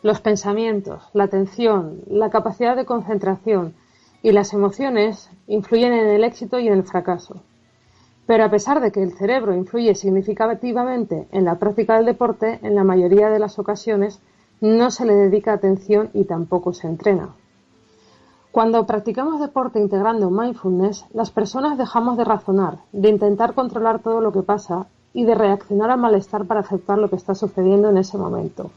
Los pensamientos, la atención, la capacidad de concentración y las emociones influyen en el éxito y en el fracaso. Pero a pesar de que el cerebro influye significativamente en la práctica del deporte, en la mayoría de las ocasiones no se le dedica atención y tampoco se entrena. Cuando practicamos deporte integrando mindfulness, las personas dejamos de razonar, de intentar controlar todo lo que pasa y de reaccionar al malestar para aceptar lo que está sucediendo en ese momento.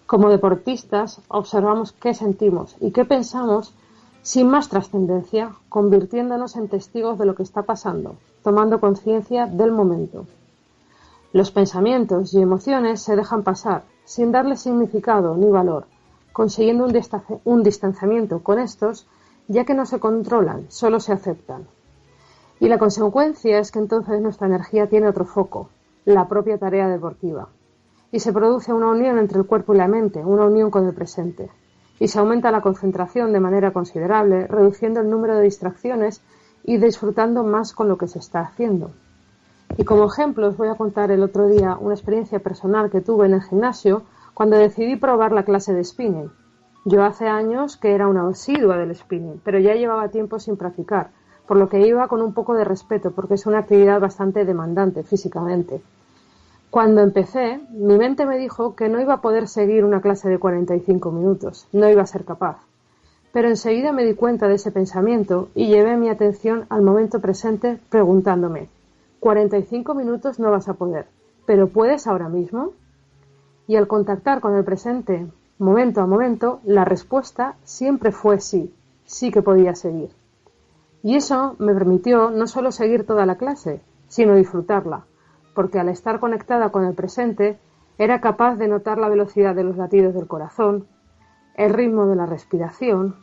Como deportistas, observamos qué sentimos y qué pensamos sin más trascendencia, convirtiéndonos en testigos de lo que está pasando, tomando conciencia del momento. Los pensamientos y emociones se dejan pasar, sin darle significado ni valor, consiguiendo un distanciamiento con estos, ya que no se controlan, solo se aceptan. Y la consecuencia es que entonces nuestra energía tiene otro foco, la propia tarea deportiva. Y se produce una unión entre el cuerpo y la mente, una unión con el presente. Y se aumenta la concentración de manera considerable, reduciendo el número de distracciones y disfrutando más con lo que se está haciendo. Y como ejemplo os voy a contar el otro día una experiencia personal que tuve en el gimnasio cuando decidí probar la clase de spinning. Yo hace años que era una asidua del spinning, pero ya llevaba tiempo sin practicar, por lo que iba con un poco de respeto, porque es una actividad bastante demandante físicamente. Cuando empecé, mi mente me dijo que no iba a poder seguir una clase de 45 minutos, no iba a ser capaz. Pero enseguida me di cuenta de ese pensamiento y llevé mi atención al momento presente preguntándome, 45 minutos no vas a poder, pero ¿puedes ahora mismo? Y al contactar con el presente, momento a momento, la respuesta siempre fue sí, sí que podía seguir. Y eso me permitió no solo seguir toda la clase, sino disfrutarla, porque al estar conectada con el presente, era capaz de notar la velocidad de los latidos del corazón, el ritmo de la respiración,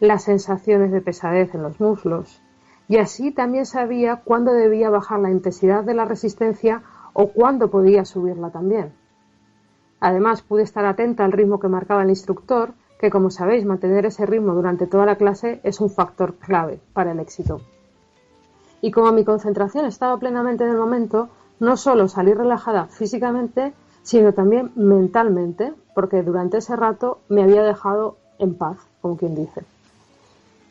las sensaciones de pesadez en los muslos, y así también sabía cuándo debía bajar la intensidad de la resistencia o cuándo podía subirla también. Además, pude estar atenta al ritmo que marcaba el instructor, que como sabéis, mantener ese ritmo durante toda la clase es un factor clave para el éxito. Y como mi concentración estaba plenamente en el momento, no solo salí relajada físicamente, sino también mentalmente, porque durante ese rato me había dejado en paz, como quien dice.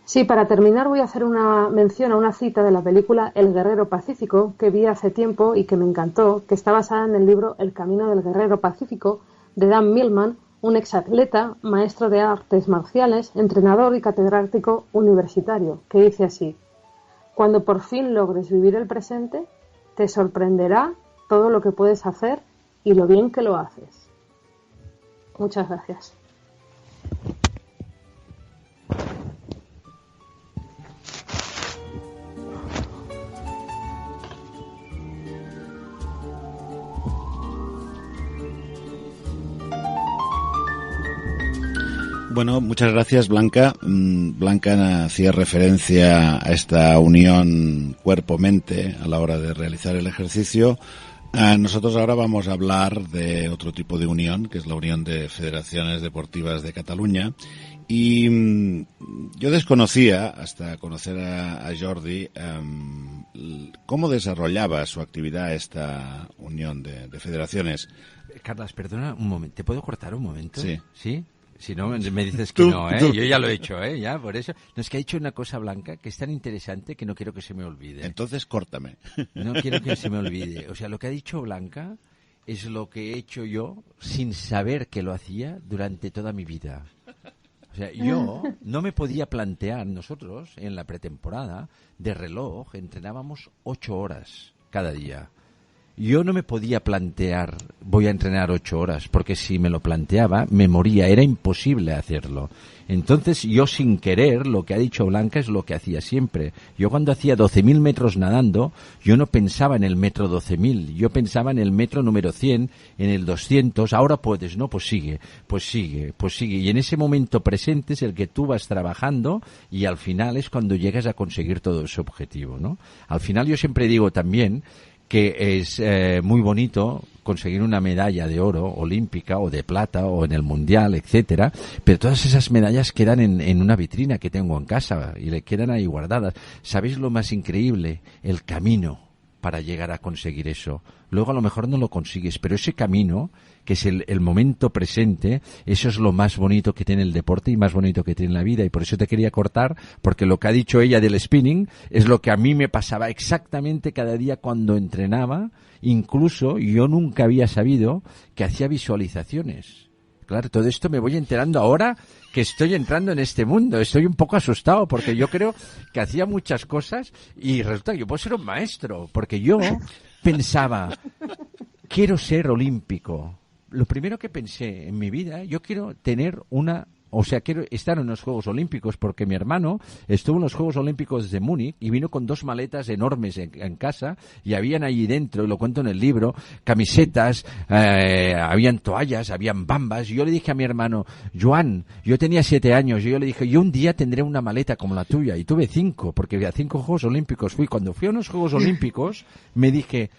Sí, para terminar voy a hacer una mención a una cita de la película El Guerrero Pacífico, que vi hace tiempo y que me encantó, que está basada en el libro El Camino del Guerrero Pacífico, de Dan Millman, un exatleta, maestro de artes marciales, entrenador y catedrático universitario, que dice así: cuando por fin logres vivir el presente, te sorprenderá todo lo que puedes hacer y lo bien que lo haces. Muchas gracias. Bueno, muchas gracias, Blanca. Blanca hacía referencia a esta unión cuerpo-mente a la hora de realizar el ejercicio. Nosotros ahora vamos a hablar de otro tipo de unión, que es la Unión de Federaciones Deportivas de Cataluña. Y yo desconocía, hasta conocer a Jordi, cómo desarrollaba su actividad esta Unión de Federaciones. Carlas, perdona un momento. ¿Te puedo cortar un momento? Sí. ¿Sí? Si no, me dices que no, ¿eh? Yo ya lo he hecho, ¿eh? Ya, por eso. No, es que ha dicho una cosa, Blanca, que es tan interesante que no quiero que se me olvide. Entonces, córtame. No quiero que se me olvide. O sea, lo que ha dicho Blanca es lo que he hecho yo sin saber que lo hacía durante toda mi vida. O sea, yo no me podía plantear, nosotros, en la pretemporada, de reloj, entrenábamos 8 horas cada día. Yo no me podía plantear, voy a entrenar 8 horas, porque si me lo planteaba, me moría, era imposible hacerlo. Entonces, yo sin querer, lo que ha dicho Blanca es lo que hacía siempre. Yo cuando hacía 12.000 metros nadando, yo no pensaba en el metro 12.000, yo pensaba en el metro número 100, en el 200, ahora puedes, ¿no? Pues sigue. Y en ese momento presente es el que tú vas trabajando y al final es cuando llegas a conseguir todo ese objetivo, ¿no? Al final yo siempre digo también que es muy bonito conseguir una medalla de oro olímpica o de plata o en el mundial, etcétera, pero todas esas medallas quedan en una vitrina que tengo en casa y le quedan ahí guardadas. ¿Sabéis lo más increíble? El camino para llegar a conseguir eso. Luego a lo mejor no lo consigues, pero ese camino, que es el momento presente, eso es lo más bonito que tiene el deporte y más bonito que tiene la vida. Y por eso te quería cortar, porque lo que ha dicho ella del spinning es lo que a mí me pasaba exactamente cada día cuando entrenaba. Incluso yo nunca había sabido que hacía visualizaciones. Claro, todo esto me voy enterando ahora que estoy entrando en este mundo. Estoy un poco asustado porque yo creo que hacía muchas cosas y resulta que yo puedo ser un maestro, porque yo pensaba, quiero ser olímpico. Lo primero que pensé en mi vida, yo quiero tener quiero estar en los Juegos Olímpicos, porque mi hermano estuvo en los Juegos Olímpicos de Múnich y vino con 2 maletas enormes en casa y habían allí dentro, y lo cuento en el libro, camisetas, habían toallas, habían bambas. Y yo le dije a mi hermano, Joan, yo tenía 7 años, y yo le dije, yo un día tendré una maleta como la tuya, y tuve 5, porque a 5 Juegos Olímpicos fui. Cuando fui a unos Juegos Olímpicos me dije,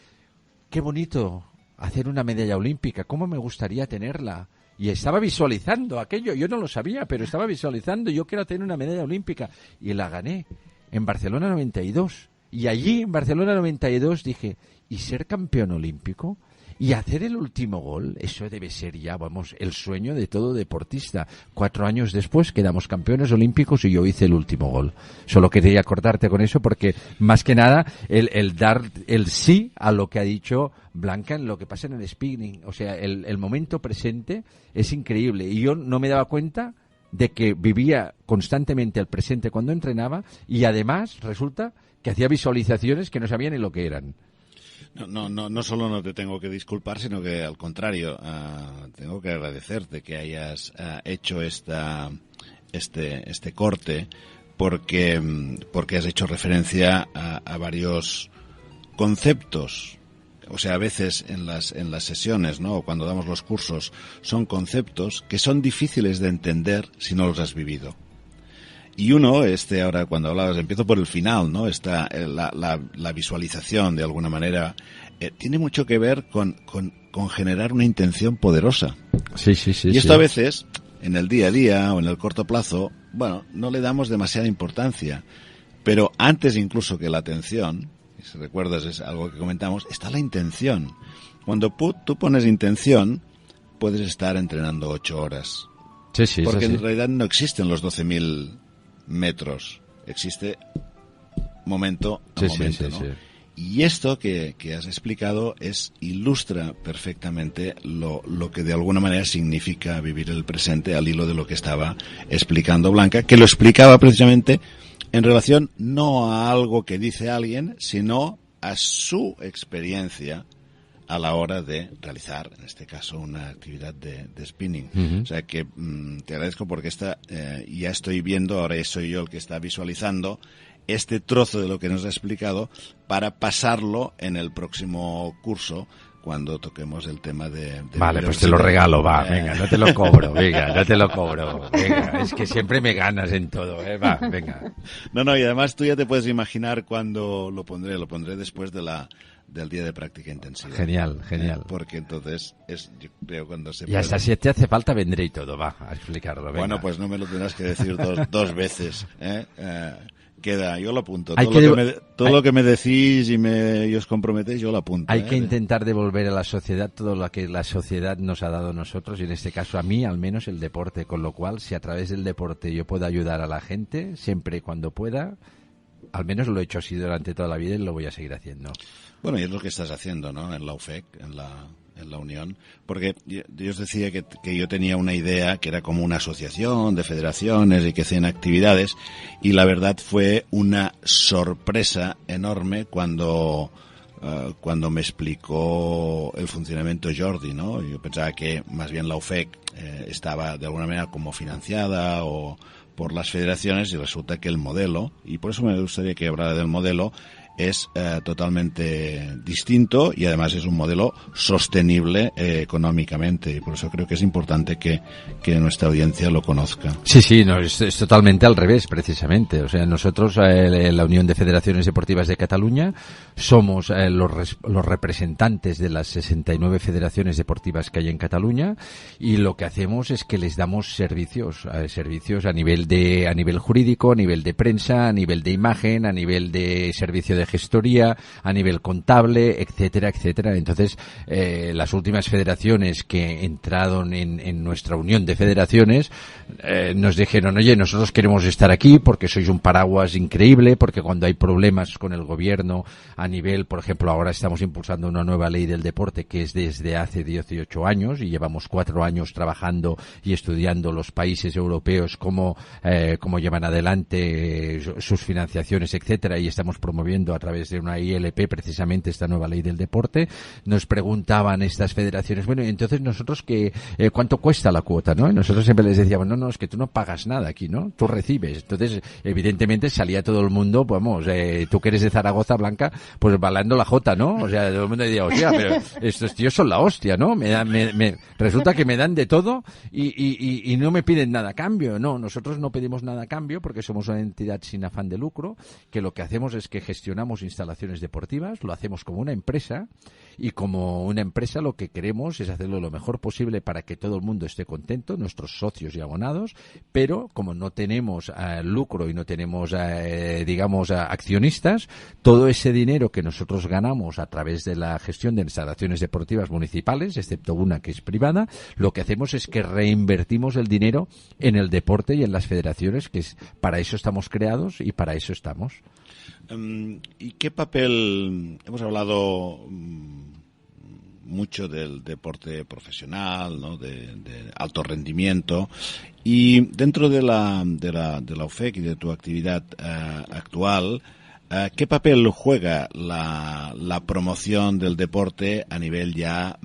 qué bonito hacer una medalla olímpica, cómo me gustaría tenerla. Y estaba visualizando aquello, yo no lo sabía, pero estaba visualizando, yo quiero tener una medalla olímpica. Y la gané en Barcelona 92. Y allí, en Barcelona 92, dije, ¿y ser campeón olímpico? Y hacer el último gol, eso debe ser ya, vamos, el sueño de todo deportista. 4 años después quedamos campeones olímpicos y yo hice el último gol. Solo quería acordarte con eso porque, más que nada, el dar el sí a lo que ha dicho Blanca en lo que pasa en el spinning. O sea, el momento presente es increíble. Y yo no me daba cuenta de que vivía constantemente el presente cuando entrenaba, y además resulta que hacía visualizaciones que no sabía ni lo que eran. No solo no te tengo que disculpar, sino que al contrario, tengo que agradecerte que hayas hecho este corte, porque has hecho referencia a varios conceptos. O sea, a veces en las sesiones, ¿no?, o cuando damos los cursos, son conceptos que son difíciles de entender si no los has vivido. Y uno, ahora cuando hablabas, empiezo por el final, ¿no? La visualización, de alguna manera, tiene mucho que ver con generar una intención poderosa. Sí. Y esto a veces, en el día a día o en el corto plazo, bueno, no le damos demasiada importancia. Pero antes incluso que la atención, si recuerdas, es algo que comentamos, está la intención. Cuando tú pones intención, puedes estar entrenando 8 horas. Sí, porque en realidad no existen los 12.000 metros. Existe momento a momento, ¿no? Sí. Y esto que has explicado ilustra perfectamente lo que de alguna manera significa vivir el presente, al hilo de lo que estaba explicando Blanca, que lo explicaba precisamente en relación no a algo que dice alguien, sino a su experiencia a la hora de realizar, en este caso, una actividad de spinning. Uh-huh. O sea que te agradezco porque ya estoy viendo, ahora soy yo el que está visualizando este trozo de lo que nos ha explicado para pasarlo en el próximo curso, cuando toquemos el tema de vale, pues te lo regalo, venga, no te lo cobro, venga, es que siempre me ganas en todo, venga. No, y además tú ya te puedes imaginar cuándo lo pondré después del día de práctica intensiva. Genial. Porque entonces yo creo cuando se y hasta si te hace falta vendré y todo, a explicarlo, venga. Bueno, pues no me lo tendrás que decir dos veces, Queda, yo lo apunto. Lo que me decís y os comprometéis, yo lo apunto. Hay que intentar devolver a la sociedad todo lo que la sociedad nos ha dado a nosotros, y en este caso a mí, al menos, el deporte. Con lo cual, si a través del deporte yo puedo ayudar a la gente, siempre y cuando pueda, al menos lo he hecho así durante toda la vida y lo voy a seguir haciendo. Bueno, y es lo que estás haciendo, ¿no?, en la UFEC, en la Unión, porque yo os decía que yo tenía una idea que era como una asociación de federaciones y que hacían actividades, y la verdad fue una sorpresa enorme cuando me explicó el funcionamiento Jordi, ¿no? Yo pensaba que más bien la UFEC estaba de alguna manera como financiada o por las federaciones, y resulta que el modelo, y por eso me gustaría que hablara del modelo, es totalmente distinto, y además es un modelo sostenible económicamente, y por eso creo que es importante que nuestra audiencia lo conozca. Sí, no, es totalmente al revés, precisamente. O sea, nosotros, la Unión de Federaciones Deportivas de Cataluña, somos los representantes de las 69 federaciones deportivas que hay en Cataluña, y lo que hacemos es que les damos servicios a nivel jurídico, a nivel de prensa, a nivel de imagen, a nivel de servicio de gestoría, a nivel contable, etcétera. Entonces, las últimas federaciones que entraron en nuestra unión de federaciones nos dijeron: oye, nosotros queremos estar aquí porque sois un paraguas increíble, porque cuando hay problemas con el gobierno a nivel, por ejemplo, ahora estamos impulsando una nueva ley del deporte que es desde hace 18 años, y llevamos 4 años trabajando y estudiando los países europeos cómo llevan adelante sus financiaciones, etcétera, y estamos promoviendo a través de una ILP precisamente esta nueva ley del deporte. Nos preguntaban estas federaciones: bueno, y entonces nosotros ¿cuánto cuesta la cuota, no? Y nosotros siempre les decíamos: no, es que tú no pagas nada aquí, ¿no? Tú recibes. Entonces, evidentemente salía todo el mundo, tú que eres de Zaragoza, Blanca, pues balando la jota, ¿no? O sea, todo el mundo decía: hostia, pero estos tíos son la hostia, ¿no? Resulta que me dan de todo y no me piden nada a cambio. No, nosotros no pedimos nada a cambio porque somos una entidad sin afán de lucro, que lo que hacemos es que gestionamos instalaciones deportivas, lo hacemos como una empresa, y como una empresa lo que queremos es hacerlo lo mejor posible para que todo el mundo esté contento, nuestros socios y abonados, pero como no tenemos lucro y no tenemos, accionistas, todo ese dinero que nosotros ganamos a través de la gestión de instalaciones deportivas municipales, excepto una que es privada, lo que hacemos es que reinvertimos el dinero en el deporte y en las federaciones, que para eso estamos creados y para eso estamos. ¿Y qué papel? Hemos hablado mucho del deporte profesional, ¿no?, de alto rendimiento, y dentro de la UFEC y de tu actividad actual, ¿qué papel juega la promoción del deporte a nivel ya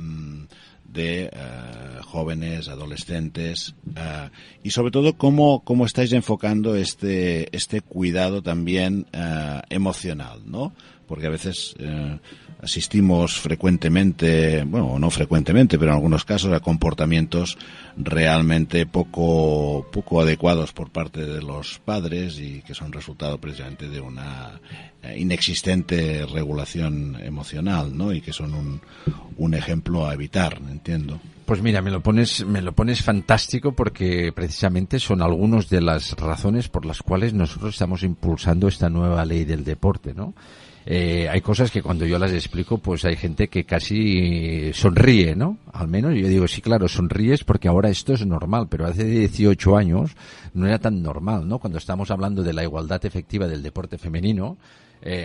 de jóvenes, adolescentes, y sobre todo cómo estáis enfocando este cuidado también emocional, ¿no? Porque a veces asistimos frecuentemente, bueno, no frecuentemente, pero en algunos casos a comportamientos realmente poco adecuados por parte de los padres y que son resultado precisamente de una inexistente regulación emocional, ¿no? Y que son un ejemplo a evitar, entiendo. Pues mira, me lo pones fantástico, porque precisamente son algunas de las razones por las cuales nosotros estamos impulsando esta nueva ley del deporte, ¿no? Hay cosas que cuando yo las explico, pues hay gente que casi sonríe, ¿no? Al menos yo digo, sí, claro, sonríes porque ahora esto es normal, pero hace 18 años no era tan normal, ¿no? Cuando estamos hablando de la igualdad efectiva del deporte femenino,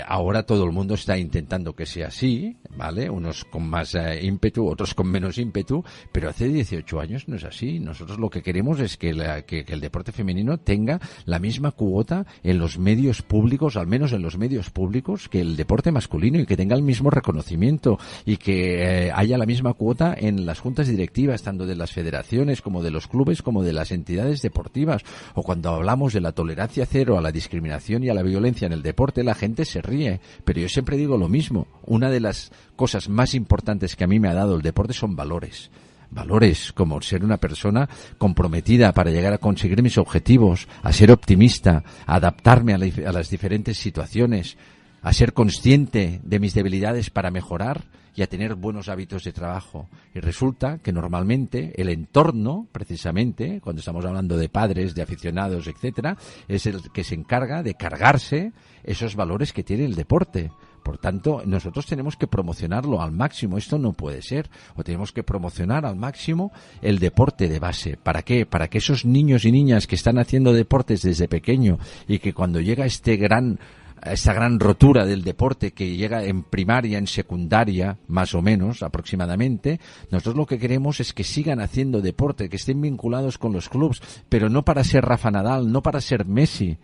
ahora todo el mundo está intentando que sea así, ¿vale? Unos con más ímpetu, otros con menos ímpetu, pero hace 18 años no es así. Nosotros lo que queremos es que el deporte femenino tenga la misma cuota en los medios públicos, al menos en los medios públicos, que el deporte masculino, y que tenga el mismo reconocimiento, y que haya la misma cuota en las juntas directivas, tanto de las federaciones como de los clubes, como de las entidades deportivas. O cuando hablamos de la tolerancia cero a la discriminación y a la violencia en el deporte, la gente se ríe, pero yo siempre digo lo mismo. Una de las cosas más importantes que a mí me ha dado el deporte son valores. Valores como ser una persona comprometida para llegar a conseguir mis objetivos, a ser optimista, a adaptarme a las diferentes situaciones, a ser consciente de mis debilidades para mejorar y a tener buenos hábitos de trabajo. Y resulta que normalmente el entorno, precisamente, cuando estamos hablando de padres, de aficionados, etcétera, es el que se encarga de cargarse esos valores que tiene el deporte. Por tanto, nosotros tenemos que promocionarlo al máximo. Esto no puede ser. O tenemos que promocionar al máximo el deporte de base. ¿Para qué? Para que esos niños y niñas que están haciendo deportes desde pequeño y que cuando llega esta gran rotura del deporte, que llega en primaria, en secundaria, más o menos, aproximadamente, nosotros lo que queremos es que sigan haciendo deporte, que estén vinculados con los clubes, pero no para ser Rafa Nadal, no para ser Messi.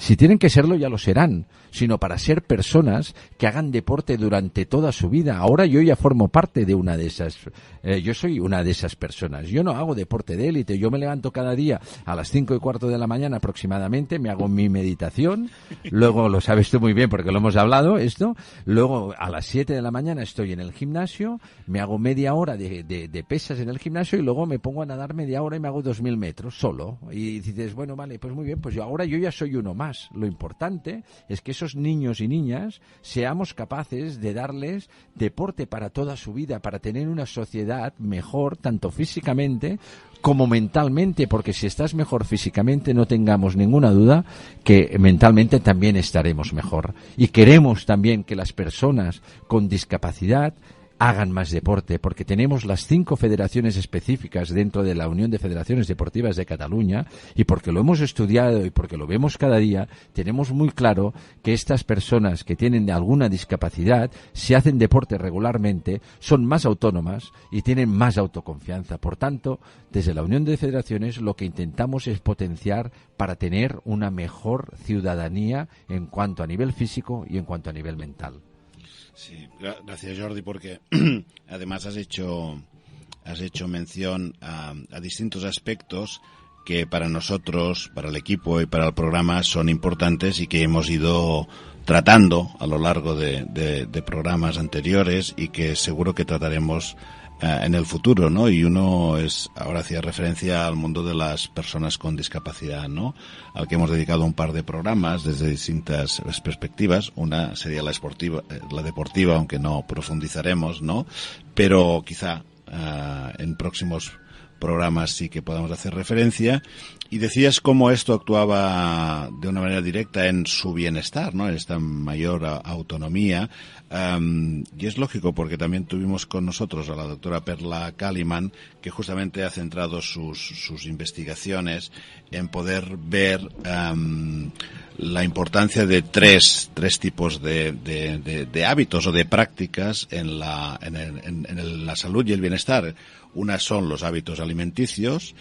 Si tienen que serlo, ya lo serán, sino para ser personas que hagan deporte durante toda su vida. Ahora yo ya formo parte de una de esas, yo soy una de esas personas. Yo no hago deporte de élite, yo me levanto cada día a las 5:15 de la mañana aproximadamente, me hago mi meditación, luego lo sabes tú muy bien porque lo hemos hablado esto, luego a las 7 de la mañana estoy en el gimnasio, me hago media hora de pesas en el gimnasio y luego me pongo a nadar media hora y me hago 2000 metros solo. Y dices, bueno, vale, pues muy bien, pues yo ya soy uno más. Lo importante es que esos niños y niñas seamos capaces de darles deporte para toda su vida, para tener una sociedad mejor, tanto físicamente como mentalmente, porque si estás mejor físicamente, no tengamos ninguna duda que mentalmente también estaremos mejor. Y queremos también que las personas con discapacidad hagan más deporte, porque tenemos las 5 federaciones específicas dentro de la Unión de Federaciones Deportivas de Cataluña, y porque lo hemos estudiado y porque lo vemos cada día, tenemos muy claro que estas personas que tienen alguna discapacidad, si hacen deporte regularmente, son más autónomas y tienen más autoconfianza. Por tanto, desde la Unión de Federaciones lo que intentamos es potenciar para tener una mejor ciudadanía en cuanto a nivel físico y en cuanto a nivel mental. Sí, gracias Jordi, porque además has hecho mención a distintos aspectos que para nosotros, para el equipo y para el programa son importantes y que hemos ido tratando a lo largo de programas anteriores y que seguro que trataremos en el futuro, ¿no? Y uno ahora hacía referencia al mundo de las personas con discapacidad, ¿no? Al que hemos dedicado un par de programas desde distintas perspectivas. Una sería la deportiva, aunque no profundizaremos, ¿no? Pero quizá en próximos programas sí que podamos hacer referencia. Y decías cómo esto actuaba de una manera directa en su bienestar, ¿no? En esta mayor autonomía. Y es lógico porque también tuvimos con nosotros a la doctora Perla Kaliman, que justamente ha centrado sus investigaciones en poder ver la importancia de tres tipos de hábitos o de prácticas en la salud y el bienestar. Unas son los hábitos alimenticios,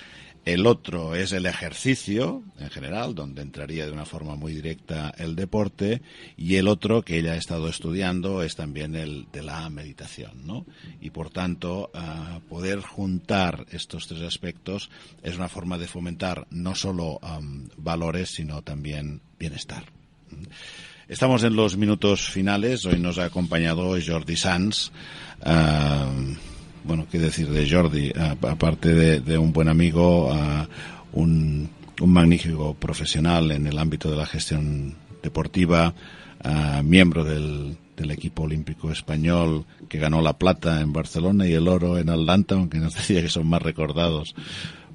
El otro es el ejercicio, en general, donde entraría de una forma muy directa el deporte. Y el otro, que ella ha estado estudiando, es también el de la meditación, ¿no? Y, por tanto, poder juntar estos tres aspectos es una forma de fomentar no solo valores, sino también bienestar. Estamos en los minutos finales. Hoy nos ha acompañado Jordi Sans. Bueno, qué decir de Jordi, aparte de un buen amigo, un magnífico profesional en el ámbito de la gestión deportiva, miembro del equipo olímpico español que ganó la plata en Barcelona y el oro en Atlanta, aunque nos decía que son más recordados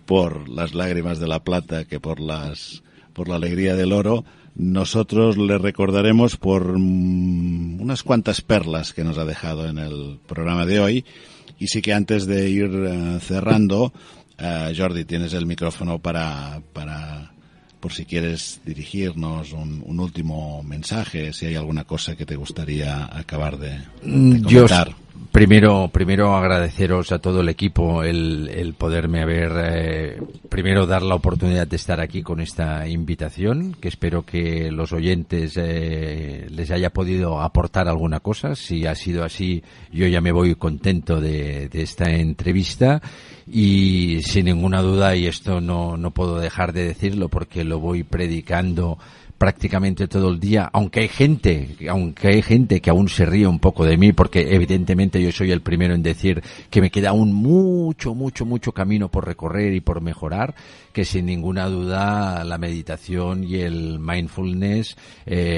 por las lágrimas de la plata que por la alegría del oro. Nosotros le recordaremos por unas cuantas perlas que nos ha dejado en el programa de hoy. Y sí que antes de ir cerrando, Jordi, tienes el micrófono para por si quieres dirigirnos un último mensaje, si hay alguna cosa que te gustaría acabar de comentar. Primero agradeceros a todo el equipo el poderme haber, primero dar la oportunidad de estar aquí con esta invitación, que espero que los oyentes les haya podido aportar alguna cosa. Si ha sido así, yo ya me voy contento de esta entrevista. Y sin ninguna duda, y esto no puedo dejar de decirlo porque lo voy predicando prácticamente todo el día, aunque hay gente que aún se ríe un poco de mí, porque evidentemente yo soy el primero en decir que me queda aún mucho camino por recorrer y por mejorar, que sin ninguna duda la meditación y el mindfulness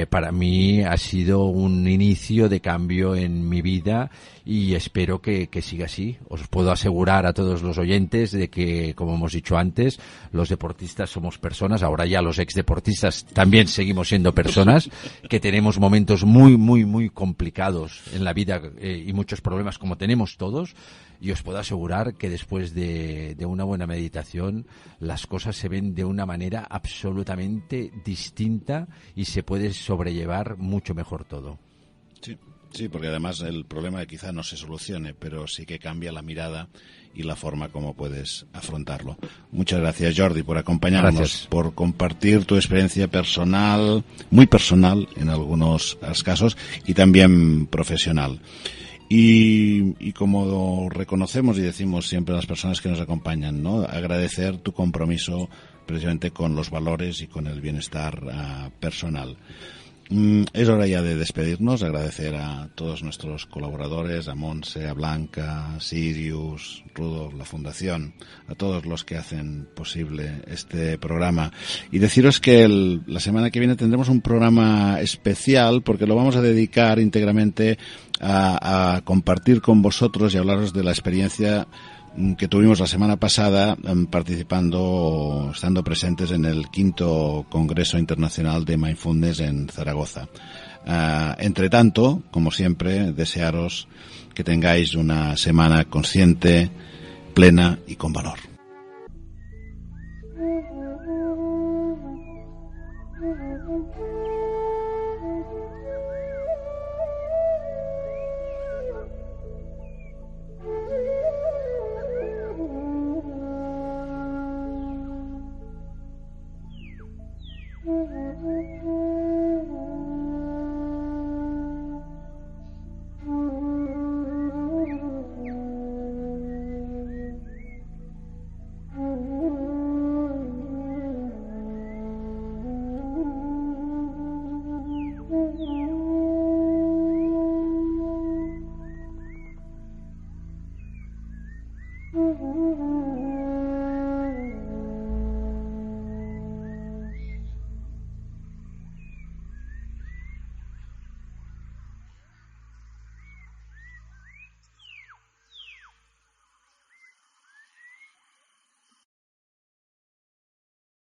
para mí ha sido un inicio de cambio en mi vida y espero que siga así. Os puedo asegurar a todos los oyentes de que, como hemos dicho antes, los deportistas somos personas, ahora ya los exdeportistas también seguimos siendo personas, que tenemos momentos muy complicados en la vida y muchos problemas como tenemos todos, y os puedo asegurar que después de una buena meditación las cosas se ven de una manera absolutamente distinta y se puede sobrellevar mucho mejor todo. Sí, porque además el problema quizá no se solucione, pero sí que cambia la mirada y la forma como puedes afrontarlo. Muchas gracias, Jordi, por acompañarnos, gracias. Por compartir tu experiencia personal, muy personal en algunos casos, y también profesional. Y como reconocemos y decimos siempre a las personas que nos acompañan, ¿no? Agradecer tu compromiso precisamente con los valores y con el bienestar personal. Es hora ya de despedirnos, agradecer a todos nuestros colaboradores, a Montse, a Blanca, a Sirius, Rudolf, la Fundación, a todos los que hacen posible este programa. Y deciros que la semana que viene tendremos un programa especial porque lo vamos a dedicar íntegramente a compartir con vosotros y hablaros de la experiencia que tuvimos la semana pasada participando, estando presentes en el 5º Congreso Internacional de Mindfulness en Zaragoza. Entre tanto, como siempre, desearos que tengáis una semana consciente, plena y con valor.